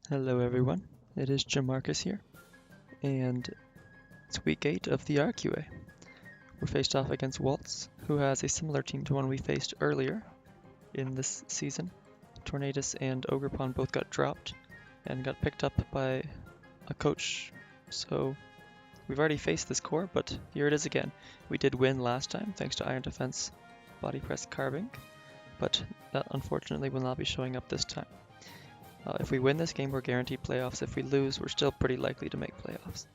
Hello everyone, it is Jim Marcus here, and it's week 8 of the RQA. We're faced off against Waltz, who has a similar team to one we faced earlier in this season. Tornadus and Ogrepon both got dropped and got picked up by a coach, so we've already faced this core, but here it is again. We did win last time thanks to Iron Defense Body Press Carving, but that unfortunately will not be showing up this time. If we win this game, we're guaranteed playoffs. If we lose, we're still pretty likely to make playoffs.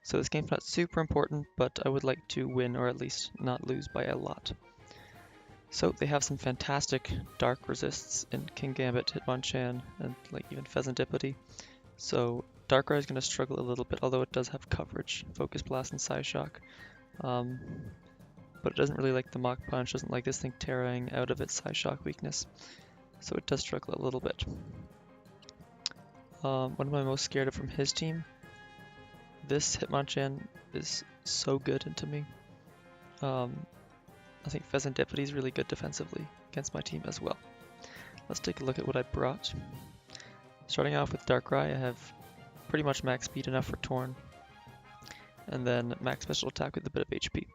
So this game's not super important, but I would like to win or at least not lose by a lot. So they have some fantastic dark resists in King Gambit, Hitmonchan, and like even Pheasantipity. So Darkrai is going to struggle a little bit, although it does have coverage, Focus Blast and Psyshock. But it doesn't really like the Mach Punch, doesn't like this thing tearing out of its Psyshock weakness. So it does struggle a little bit. What am I most scared of from his team? This Hitmonchan is so good to me. I think Pheasantipity is really good defensively against my team as well. Let's take a look at what I brought. Starting off with Darkrai, I have pretty much max speed enough for Torn, and then max special attack with a bit of HP.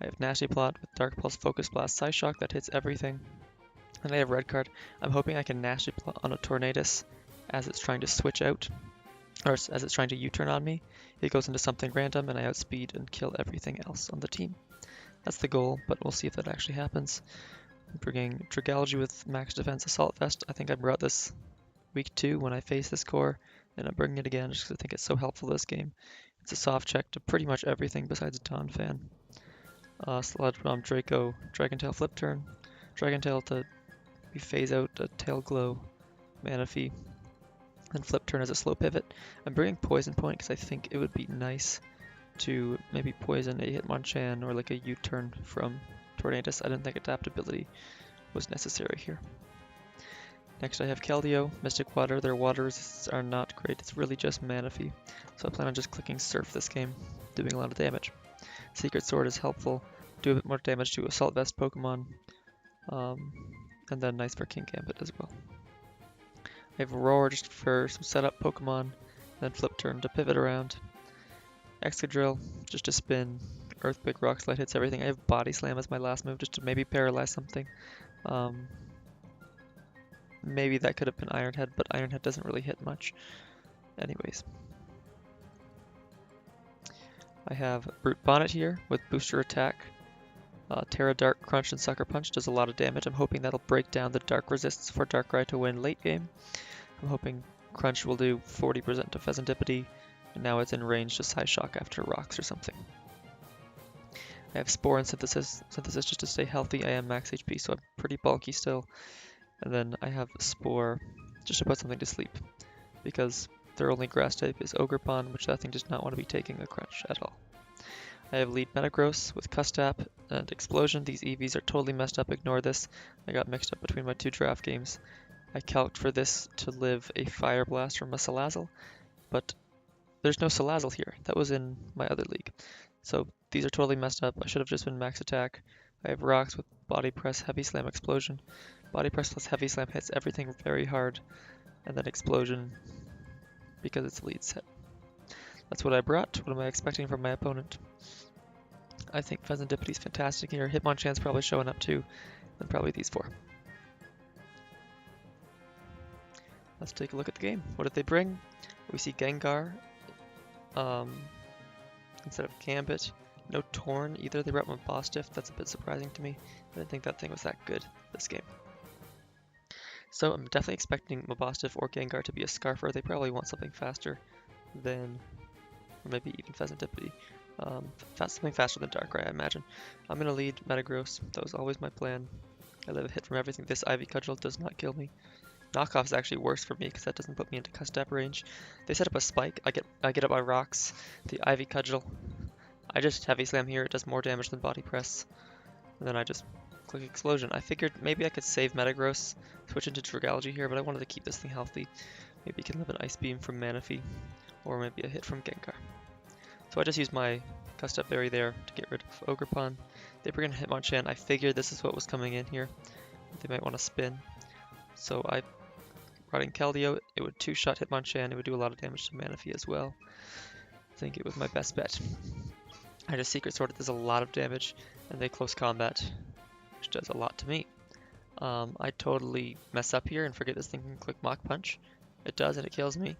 I have Nasty Plot with Dark Pulse, Focus Blast, Psyshock that hits everything. And I have Red Card. I'm hoping I can Nasty Plot on a Tornadus as it's trying to switch out, or as it's trying to U-turn on me. It goes into something random and I outspeed and kill everything else on the team. That's the goal, but we'll see if that actually happens. I'm bringing Dragalge with max defense Assault Vest. I think I brought this week 2 when I faced this core, and I'm bringing it again just because I think it's so helpful this game. It's a soft check to pretty much everything besides Dawn Fan. Sludge Bomb, Draco, Dragon Tail Flip Turn, Dragon Tail to phase out a Tail Glow, Manaphy, and Flip Turn as a slow pivot. I'm bringing Poison Point because I think it would be nice to maybe poison a Hitmonchan or like a U-turn from Tornadus. I didn't think adaptability was necessary here. Next I have Keldeo, Mystic Water. Their water resists are not great. It's really just Manaphy. So I plan on just clicking Surf this game, doing a lot of damage. Secret Sword is helpful. Do a bit more damage to Assault Vest Pokemon. And then nice for King Gambit as well. I have Roar just for some setup Pokemon, then Flip Turn to pivot around. Excadrill just to spin. Earthquake, Rock Slide hits everything. I have Body Slam as my last move just to maybe paralyze something. Maybe that could have been Iron Head, but Iron Head doesn't really hit much. Anyways. I have Brute Bonnet here with Booster Attack. Terra Dark, Crunch, and Sucker Punch does a lot of damage. I'm hoping that'll break down the dark resists for Darkrai to win late game. I'm hoping Crunch will do 40% to Pheasantipity, and now it's in range to Psyshock after rocks or something. I have Spore and Synthesis just to stay healthy. I am max HP, so I'm pretty bulky still. And then I have Spore just to put something to sleep, because their only grass type is Ogrepon, which that thing does not want to be taking a Crunch at all. I have Lead Metagross with Custap and Explosion. These EVs are totally messed up, ignore this. I got mixed up between my 2 draft games. I calced for this to live a Fire Blast from a Salazzle, but there's no Salazzle here. That was in my other league. So these are totally messed up. I should have just been max attack. I have Rocks with Body Press, Heavy Slam, Explosion. Body Press plus Heavy Slam hits everything very hard, and then Explosion because it's a lead set. That's what I brought. What am I expecting from my opponent? I think Pheasantipity is fantastic here. Hitmonchan's probably showing up too, and probably these 4. Let's take a look at the game. What did they bring? We see Gengar instead of Gambit. No Torn either. They brought Mabostiff. That's a bit surprising to me. I didn't think that thing was that good this game. So I'm definitely expecting Mabostiff or Gengar to be a Scarfer. They probably want something faster than, or maybe even Pheasantipity. Something faster than Darkrai, I imagine. I'm going to lead Metagross. That was always my plan. I live a hit from everything. This Ivy Cudgel does not kill me. Knockoff is actually worse for me because that doesn't put me into Custap range. They set up a spike. I get up my rocks. The Ivy Cudgel. I just Heavy Slam here. It does more damage than Body Press. And then I just click Explosion. I figured maybe I could save Metagross, switch into Dragalge here, but I wanted to keep this thing healthy. Maybe it can live an Ice Beam from Manaphy, or maybe a hit from Gengar. So I just used my Custap Berry there to get rid of Ogrepon. They bring in Hitmonchan. I figured this is what was coming in here. They might want to spin. So I riding Keldeo, it would 2-shot Hitmonchan, it would do a lot of damage to Manaphy as well. I think it was my best bet. I just Secret Sword, it does a lot of damage, and they close combat, which does a lot to me. I totally mess up here and forget this thing can click Mach Punch. It does, and it kills me.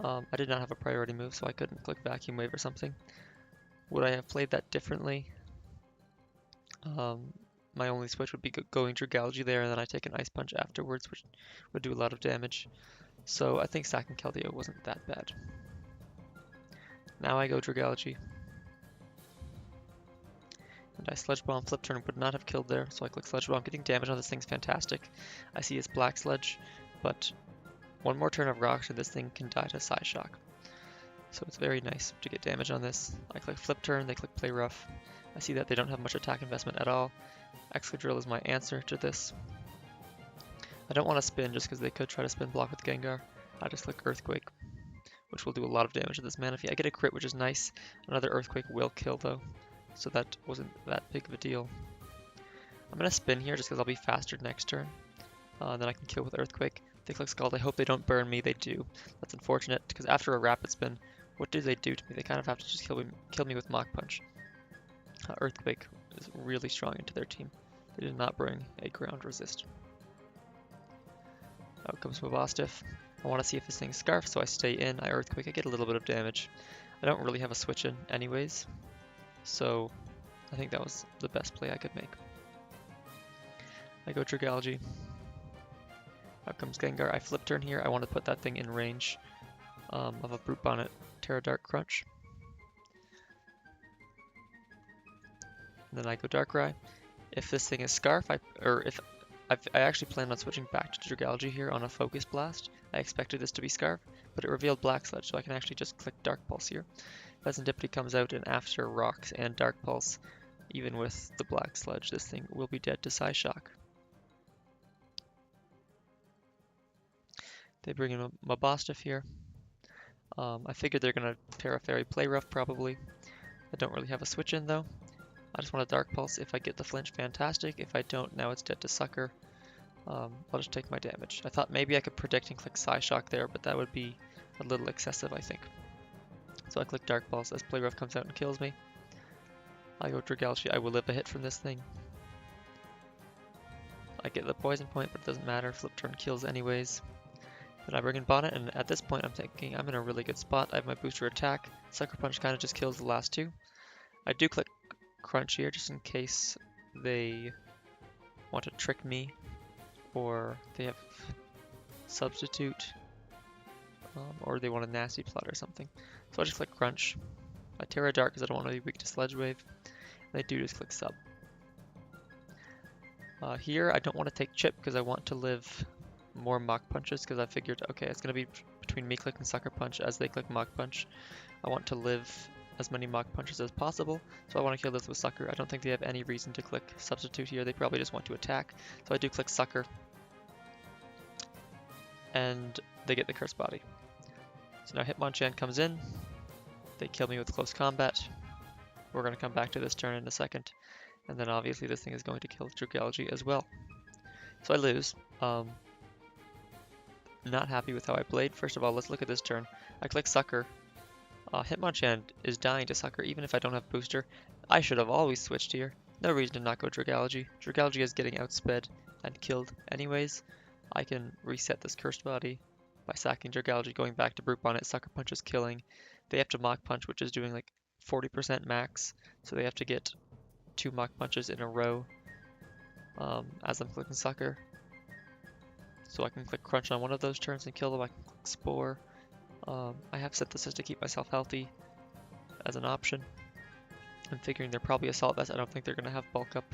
I did not have a priority move, so I couldn't click Vacuum Wave or something. Would I have played that differently? My only switch would be going Dragalge there, and then I take an Ice Punch afterwards, which would do a lot of damage. So I think sacking Keldeo wasn't that bad. Now I go Dragalge. And I Sludge Bomb. Flip Turn would not have killed there, so I click Sludge Bomb. Getting damage on this thing's fantastic. I see his Black Sludge, but one more turn of Rocks and this thing can die to Psyshock. So it's very nice to get damage on this. I click Flip Turn, they click Play Rough. I see that they don't have much attack investment at all. Excadrill is my answer to this. I don't want to spin just because they could try to spin block with Gengar. I just click Earthquake, which will do a lot of damage to this Manaphy. I get a crit, which is nice. Another Earthquake will kill though, so that wasn't that big of a deal. I'm going to spin here just because I'll be faster next turn. And then I can kill with Earthquake. They click Scald. I hope they don't burn me. They do. That's unfortunate because after a Rapid Spin, what do they do to me? They kind of have to just kill me with Mach Punch. Earthquake is really strong into their team. They did not bring a ground resist. Out comes Mabostiff. I want to see if this thing's Scarf, so I stay in. I Earthquake. I get a little bit of damage. I don't really have a switch in anyways, so I think that was the best play I could make. I go Dragalge. Out comes Gengar. I Flip Turn here. I want to put that thing in range of a Brute Bonnet Terra Dark Crunch. And then I go Darkrai. If this thing is Scarf, I actually planned on switching back to Dragalge here on a Focus Blast. I expected this to be Scarf, but it revealed Black Sludge, so I can actually just click Dark Pulse here. Pheasantipity comes out, and after Rocks and Dark Pulse, even with the Black Sludge, this thing will be dead to Psyshock. They bring in Mabostiff here. I figured they're going to Terra Fairy Play Rough probably. I don't really have a switch in though. I just want a Dark Pulse. If I get the flinch, fantastic. If I don't, now it's dead to Sucker. I'll just take my damage. I thought maybe I could predict and click Psyshock there, but that would be a little excessive, I think. So I click Dark Pulse as Play Rough comes out and kills me. I go Dragalge. I will live a hit from this thing. I get the poison point, but it doesn't matter. Flip Turn kills anyways. Then I bring in Bonnet, and at this point I'm thinking I'm in a really good spot. I have my booster attack. Sucker Punch kind of just kills the last two. I do click Crunch here just in case they want to trick me or they have Substitute or they want a Nasty Plot or something. So I just click Crunch. I Terra Dark because I don't want to be weak to Sledge Wave. And I do just click Sub. Here I don't want to take Chip because I want to live more Mach Punches because I figured, okay, it's going to be between me clicking Sucker Punch as they click Mach Punch. I want to live as many Mach Punches as possible, so I want to kill this with Sucker. I don't think they have any reason to click Substitute here. They probably just want to attack, so I do click Sucker. And they get the Curse Body. So now Hitmonchan comes in. They kill me with Close Combat. We're going to come back to this turn in a second. And then obviously this thing is going to kill Dragalge as well. So I lose. Not happy with how I played. First of all, let's look at this turn. I click Sucker. Hitmonchan is dying to Sucker even if I don't have booster. I should have always switched here. No reason to not go Dragalge. Dragalge is getting outsped and killed anyways. I can reset this Cursed Body by sacking Dragalge, going back to Brute Bonnet. Sucker Punch is killing. They have to Mach Punch, which is doing like 40% max, so they have to get 2 Mach Punches in a row as I'm clicking Sucker. So I can click Crunch on one of those turns and kill them. I can click Spore. I have Synthesis to keep myself healthy as an option. I'm figuring they're probably Assault Vest. I don't think they're going to have Bulk Up.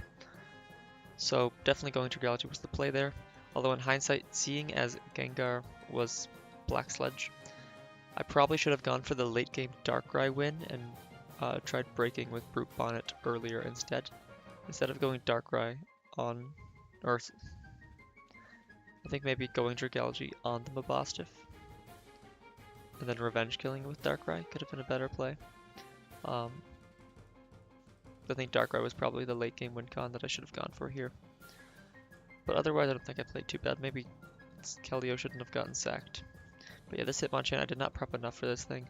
So definitely going to Dragalge was the play there. Although in hindsight, seeing as Gengar was Black Sludge, I probably should have gone for the late game Darkrai win and tried breaking with Brute Bonnet earlier instead of going Darkrai on, or I think maybe going Dragalge on the Mabostiff and then revenge killing with Darkrai could have been a better play. I think Darkrai was probably the late game win con that I should have gone for here. But otherwise I don't think I played too bad. Maybe Kellyo shouldn't have gotten sacked. But yeah, this Hitmonchan, I did not prep enough for this thing.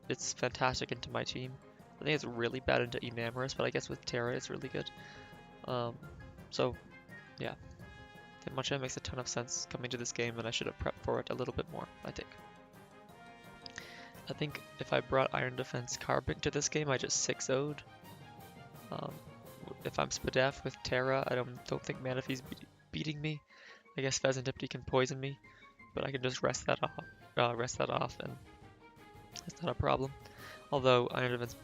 It's fantastic into my team. I think it's really bad into Enamorous, but I guess with Terra it's really good. So yeah, Hitmonchan makes a ton of sense coming to this game, and I should have prepped for it a little bit more, I think. I think if I brought Iron Defense Carbink to this game, I just 6-0'd. If I'm Spadaf with Terra, I don't think Manaphy's beating me. I guess Pheasantipede can poison me, but I can just rest that off, and that's not a problem. Although Iron Defense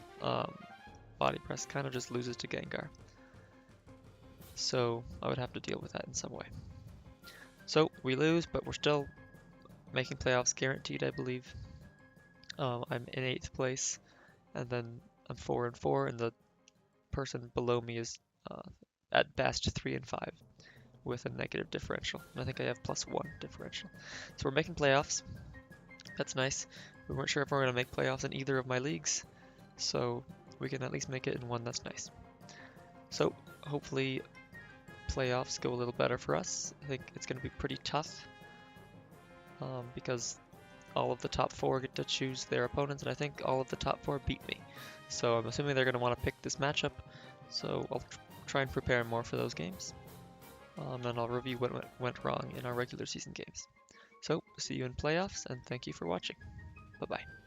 Body Press kind of just loses to Gengar. So I would have to deal with that in some way. So we lose, but we're still making playoffs guaranteed, I believe. I'm in 8th place, and then I'm 4-4, and the person below me is at best 3-5 with a negative differential. And I think I have +1 differential. So we're making playoffs. That's nice. We weren't sure if we were going to make playoffs in either of my leagues, so we can at least make it in one. That's nice. So hopefully playoffs go a little better for us. I think it's going to be pretty tough because all of the top 4 get to choose their opponents, and I think all of the top 4 beat me. So I'm assuming they're going to want to pick this matchup, so I'll try and prepare more for those games. And I'll review what went wrong in our regular season games. So, see you in playoffs, and thank you for watching. Bye-bye.